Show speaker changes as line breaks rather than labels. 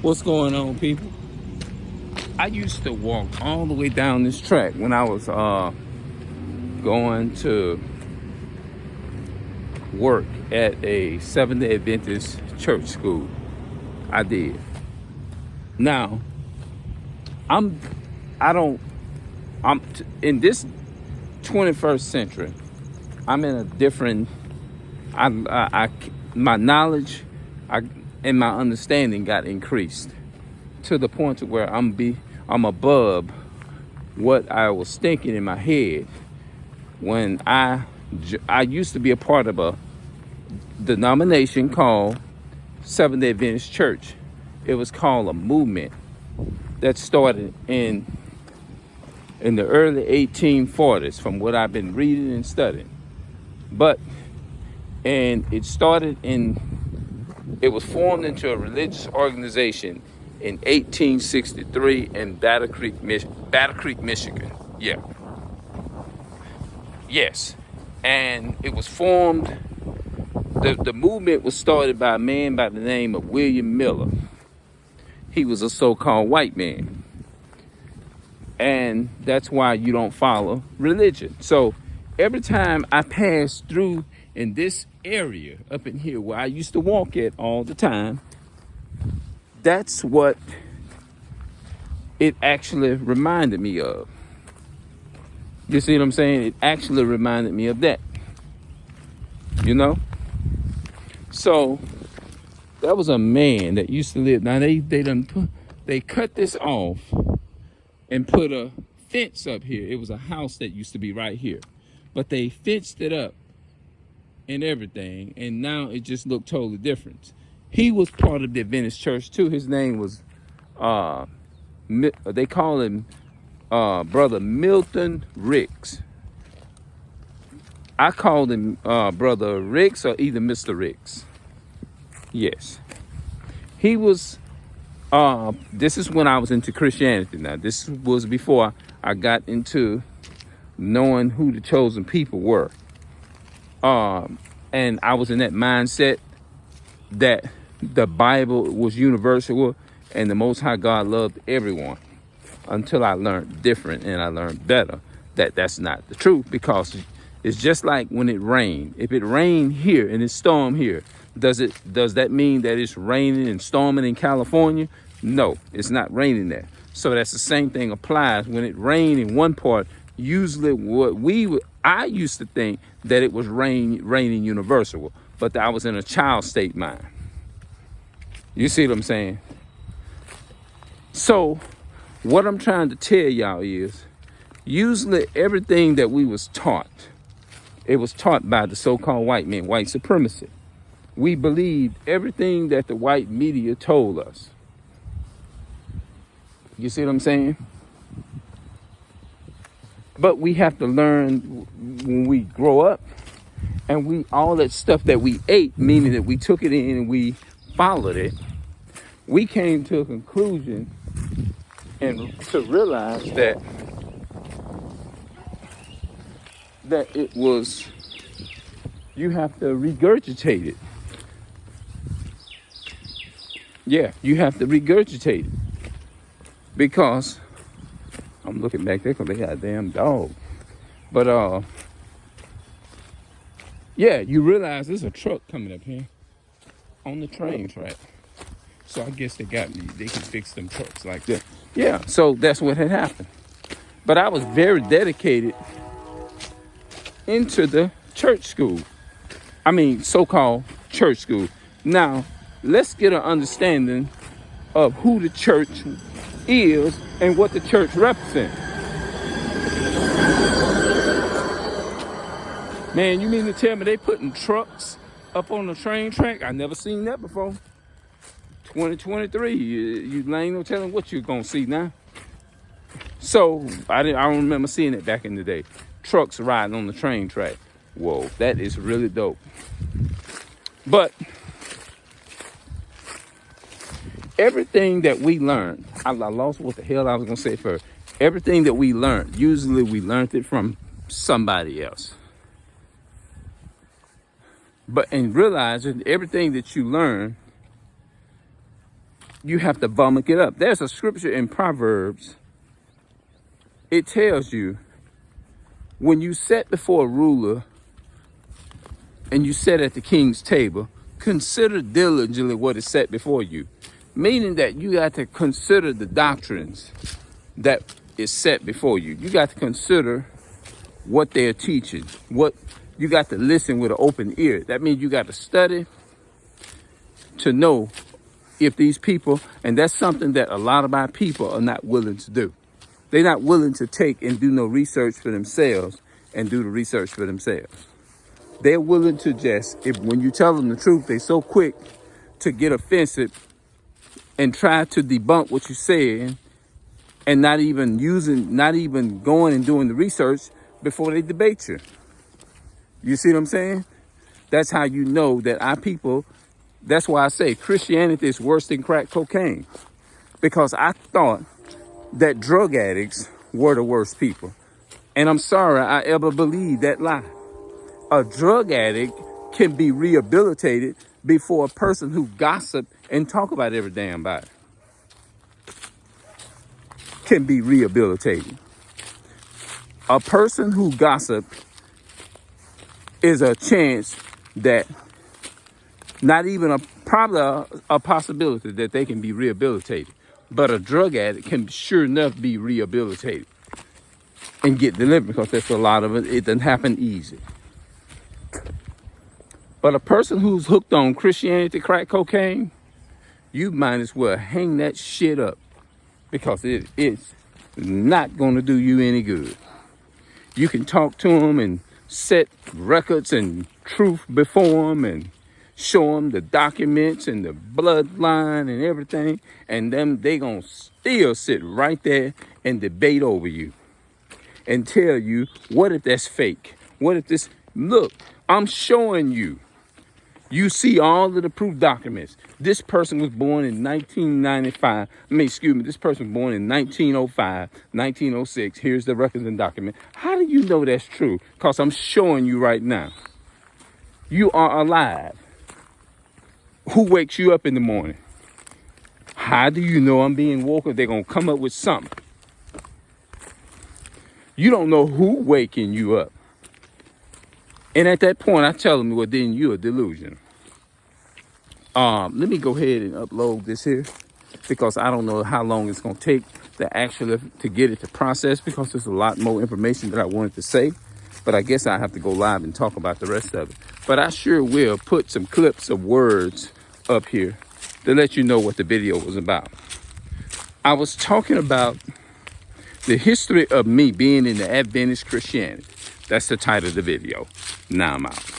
What's going on, people? I used to walk all the way down this track when I was going to work at a Seventh-day Adventist church school. I did. Now, I'm in this 21st century. I'm in a different. My knowledge, and my understanding got increased to the point to where I'm above what I was thinking in my head when I used to be a part of a denomination called Seventh-day Adventist Church. It was called a movement that started in the early 1840s, from what I've been reading and studying. And it was formed into a religious organization in 1863 in Battle Creek, Michigan. Yeah. Yes. And it was formed, the movement was started by a man by the name of William Miller. He was a so-called white man. And that's why you don't follow religion. So every time I pass through in this area up in here where I used to walk at all the time, that's what it actually reminded me of. You see what I'm saying? It actually reminded me of that. You know? So that was a man that used to live. Now they cut this off and put a fence up here. It was a house that used to be right here, but they fenced it up and everything, and now it just looked totally different. He was part of the Adventist church too. His name was, they call him Brother Milton Ricks. I called him Brother Ricks or either Mr. Ricks. Yes. He was, this is when I was into Christianity. Now, this was before I got into knowing who the chosen people were. And I was in that mindset that the Bible was universal and the Most High God loved everyone, until I learned different and I learned better that that's not the truth, because it's just like when it rained. If it rained here and it stormed here, does that mean that it's raining and storming in California? No, it's not raining there. So that's the same thing applies. When it rained in one part, usually I used to think that it was raining universal, but I was in a child state mind. You see what I'm saying? So what I'm trying to tell y'all is, usually everything that we was taught, it was taught by the so-called white men, white supremacy. We believed everything that the white media told us. You see what I'm saying? But we have to learn when we grow up, and all that stuff that we ate, meaning that we took it in and we followed it, we came to a conclusion and to realize that it was, you have to regurgitate it. Yeah, you have to regurgitate it. Because I'm looking back there because they got a damn dog. But yeah, you realize there's a truck coming up here on the train track. So I guess they can fix them trucks like that. Yeah, so that's what had happened. But I was very dedicated into the church school. I mean, so-called church school. Now, let's get an understanding of who the church is and what the church represents. Man, you mean to tell me they putting trucks up on the train track? I never seen that before. 2023, you ain't no telling what you're gonna see now. So I don't remember seeing it back in the day. Trucks riding on the train track. Whoa, that is really dope. But everything that we learned, I lost what the hell I was gonna say first. Everything that we learned, usually we learned it from somebody else. But in realizing everything that you learn you have to vomit it up. There's a scripture in Proverbs. It tells you, when you sit before a ruler and you sit at the king's table, consider diligently what is set before you. Meaning that you got to consider the doctrines that is set before you. You got to consider what they're teaching. What you got to listen with an open ear. That means you got to study to know if these people, and that's something that a lot of our people are not willing to do. They're not willing to take and do no research for themselves and do the research for themselves. They're willing to just, when you tell them the truth, they're so quick to get offensive and try to debunk what you're saying, and not even going and doing the research before they debate you. You see what I'm saying? That's how you know that our people, that's why I say Christianity is worse than crack cocaine. Because I thought that drug addicts were the worst people. And I'm sorry I ever believed that lie. A drug addict can be rehabilitated before a person who gossip and talk about every damn body can be rehabilitated. A person who gossip is a chance that not even probably a possibility that they can be rehabilitated. But a drug addict can sure enough be rehabilitated and get delivered, because there's a lot of it. It doesn't happen easy. But a person who's hooked on Christianity, crack cocaine, you might as well hang that shit up, because it's not going to do you any good. You can talk to them and set records and truth before them and show them the documents and the bloodline and everything, and they gonna still sit right there and debate over you and tell you, what if that's fake? What if this, look, I'm showing you. You see all of the proof documents. This person was born in 1995. This person was born in 1905, 1906. Here's the records and document. How do you know that's true? Because I'm showing you right now. You are alive. Who wakes you up in the morning? How do you know I'm being woken? They're going to come up with something. You don't know who waking you up. And at that point, I tell them, well, then you're a delusion. Let me go ahead and upload this here, because I don't know how long it's going to take to get it to process, because there's a lot more information that I wanted to say. But I guess I have to go live and talk about the rest of it. But I sure will put some clips of words up here to let you know what the video was about. I was talking about the history of me being in the Adventist Christianity. That's the title of the video. Now I'm out.